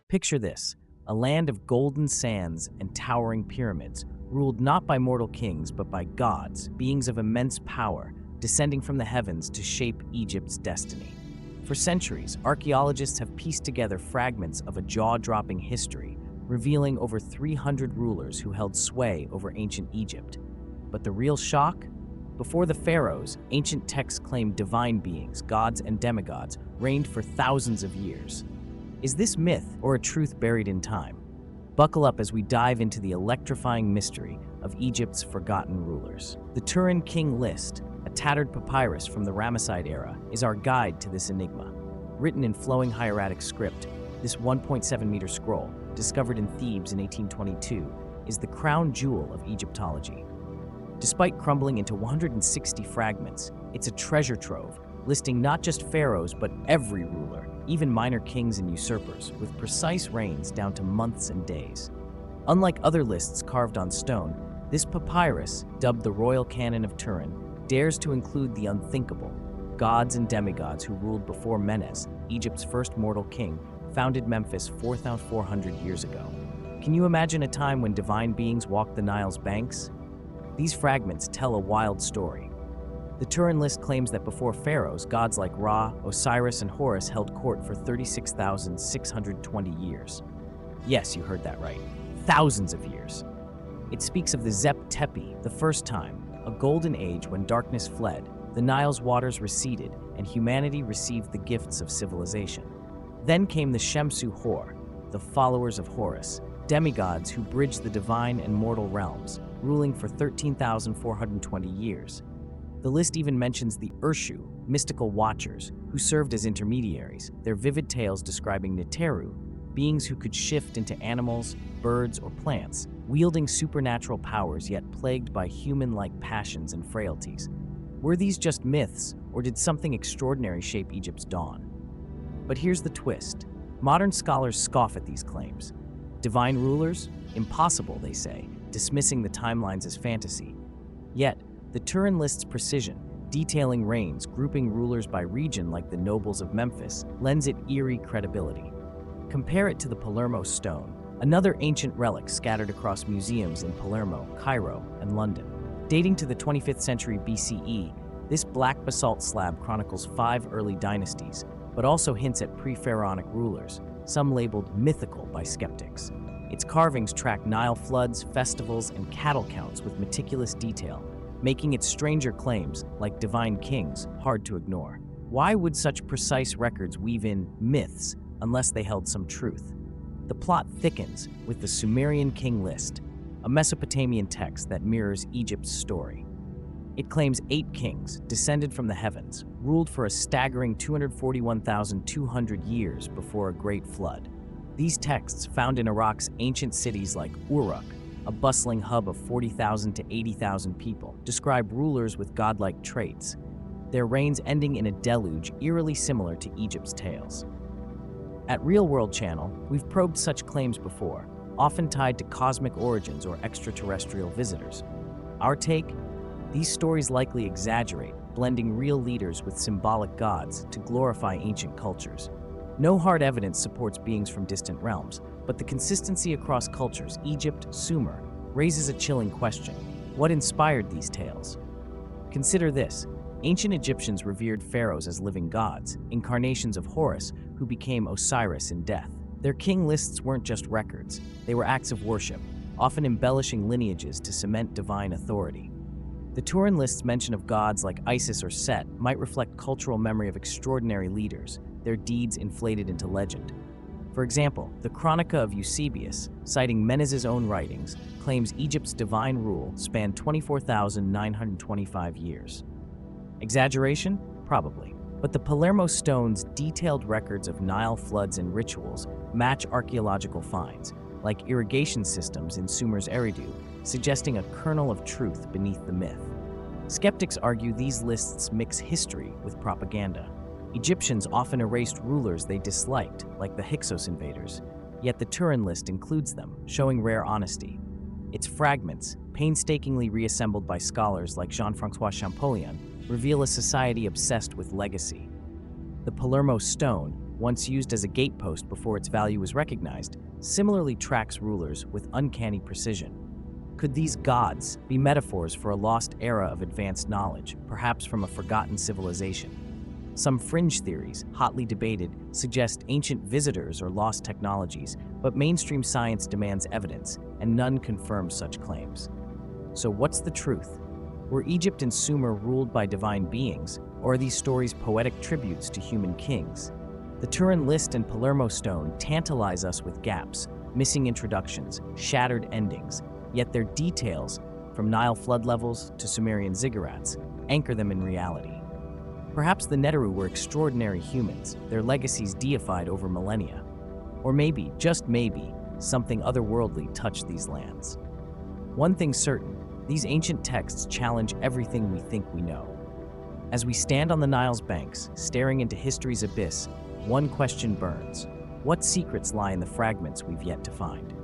Picture this, a land of golden sands and towering pyramids, ruled not by mortal kings but by gods, beings of immense power, descending from the heavens to shape Egypt's destiny. For centuries, archaeologists have pieced together fragments of a jaw-dropping history, revealing over 300 rulers who held sway over ancient Egypt. But the real shock? Before the pharaohs, ancient texts claimed divine beings, gods and demigods, reigned for thousands of years. Is this myth or a truth buried in time? Buckle up as we dive into the electrifying mystery of Egypt's forgotten rulers. The Turin King List, a tattered papyrus from the Ramesside era, is our guide to this enigma. Written in flowing hieratic script, this 1.7-meter scroll, discovered in Thebes in 1822, is the crown jewel of Egyptology. Despite crumbling into 160 fragments, it's a treasure trove, listing not just pharaohs but every ruler, even minor kings and usurpers, with precise reigns down to months and days. Unlike other lists carved on stone, this papyrus, dubbed the Royal Canon of Turin, dares to include the unthinkable, gods and demigods who ruled before Menes, Egypt's first mortal king, founded Memphis 4,400 years ago. Can you imagine a time when divine beings walked the Nile's banks? These fragments tell a wild story. The Turin list claims that before pharaohs, gods like Ra, Osiris, and Horus held court for 36,620 years. Yes, you heard that right. Thousands of years. It speaks of the Zep Tepi, the first time, a golden age when darkness fled, the Nile's waters receded, and humanity received the gifts of civilization. Then came the Shemsu Hor, the followers of Horus, demigods who bridged the divine and mortal realms, ruling for 13,420 years. The list even mentions the Urshu, mystical watchers, who served as intermediaries, their vivid tales describing Neteru, beings who could shift into animals, birds, or plants, wielding supernatural powers yet plagued by human-like passions and frailties. Were these just myths, or did something extraordinary shape Egypt's dawn? But here's the twist. Modern scholars scoff at these claims. Divine rulers? Impossible, they say, dismissing the timelines as fantasy. Yet, the Turin list's precision, detailing reigns, grouping rulers by region like the nobles of Memphis, lends it eerie credibility. Compare it to the Palermo stone, another ancient relic scattered across museums in Palermo, Cairo, and London. Dating to the 25th century BCE, this black basalt slab chronicles 5 early dynasties, but also hints at pre-pharaonic rulers, some labeled mythical by skeptics. Its carvings track Nile floods, festivals, and cattle counts with meticulous detail, making its stranger claims, like divine kings, hard to ignore. Why would such precise records weave in myths unless they held some truth? The plot thickens with the Sumerian King List, a Mesopotamian text that mirrors Egypt's story. It claims 8 kings, descended from the heavens, ruled for a staggering 241,200 years before a great flood. These texts, found in Iraq's ancient cities like Uruk, a bustling hub of 40,000 to 80,000 people, describe rulers with godlike traits, their reigns ending in a deluge eerily similar to Egypt's tales. At Real World Channel, we've probed such claims before, often tied to cosmic origins or extraterrestrial visitors. Our take? These stories likely exaggerate, blending real leaders with symbolic gods to glorify ancient cultures. No hard evidence supports beings from distant realms, but the consistency across cultures, Egypt, Sumer, raises a chilling question. What inspired these tales? Consider this. Ancient Egyptians revered pharaohs as living gods, incarnations of Horus who became Osiris in death. Their king lists weren't just records, they were acts of worship, often embellishing lineages to cement divine authority. The Turin list's mention of gods like Isis or Set might reflect cultural memory of extraordinary leaders, their deeds inflated into legend. For example, the Chronica of Eusebius, citing Menes's own writings, claims Egypt's divine rule spanned 24,925 years. Exaggeration? Probably. But the Palermo stone's detailed records of Nile floods and rituals match archaeological finds, like irrigation systems in Sumer's Eridu, suggesting a kernel of truth beneath the myth. Skeptics argue these lists mix history with propaganda. Egyptians often erased rulers they disliked, like the Hyksos invaders, yet the Turin list includes them, showing rare honesty. Its fragments, painstakingly reassembled by scholars like Jean-François Champollion, reveal a society obsessed with legacy. The Palermo stone, once used as a gatepost before its value was recognized, similarly tracks rulers with uncanny precision. Could these gods be metaphors for a lost era of advanced knowledge, perhaps from a forgotten civilization? Some fringe theories, hotly debated, suggest ancient visitors or lost technologies, but mainstream science demands evidence, and none confirms such claims. So what's the truth? Were Egypt and Sumer ruled by divine beings, or are these stories poetic tributes to human kings? The Turin list and Palermo stone tantalize us with gaps, missing introductions, shattered endings, yet their details, from Nile flood levels to Sumerian ziggurats, anchor them in reality. Perhaps the Neteru were extraordinary humans, their legacies deified over millennia. Or maybe, just maybe, something otherworldly touched these lands. One thing's certain, these ancient texts challenge everything we think we know. As we stand on the Nile's banks, staring into history's abyss, one question burns. What secrets lie in the fragments we've yet to find?